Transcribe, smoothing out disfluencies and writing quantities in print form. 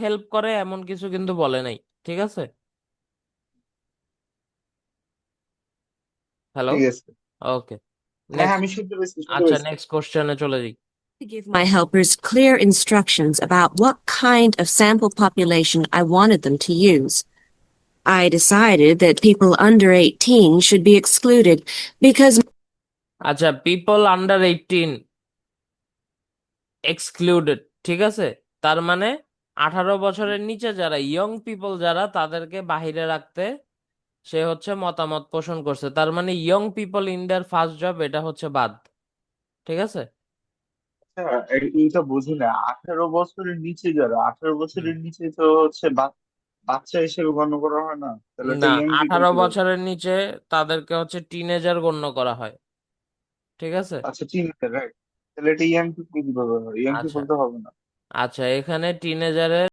Help করে এমন কিছু কিন্তু বলে নাই। ঠিক আছে। হ্যালো। ঠিক আছে। ওকে। হ্যাঁ হ্যাঁ, নেক্সট। আমি শুনতে পেয়েছি, শুনতে আচ্ছা, পেয়েছি। নেক্সট কোশ্চেনে চলে যাই। To give my helpers clear instructions about what kind of sample population I wanted them to use. I decided that people under 18 should be excluded because আচ্ছা, পিপল আন্ডার 18 এক্সক্লুডেড। ঠিক আছে। তার মানে 18 বছরের নিচে যারা ইয়ং পিপল যারা তাদেরকে বাহিরে রাখতে সে হচ্ছে মতামত পোষণ করছে। তার মানে young people in their first job এটা হচ্ছে বাদ। ঠিক আছে। আচ্ছা, এইটা বুঝি না, 18 বছরের নিচে যারা, 18 বছরের নিচে তো হচ্ছে বাচ্চা হিসেবে গণ্য করা হয় না, তাহলে এটা না, ইয়াং পিপল আঠারো কিভাবে? বছরের নিচে তাদেরকে হচ্ছে টিনেজার গণ্য করা হয়। ঠিক আছে। আচ্ছা, টিনেজার, রাইট। তাহলে এটা ইয়াং পিপল কিভাবে হয়? ইয়াং আচ্ছা। পিপল তো হবে না। আচ্ছা, এখানে টিনেজারের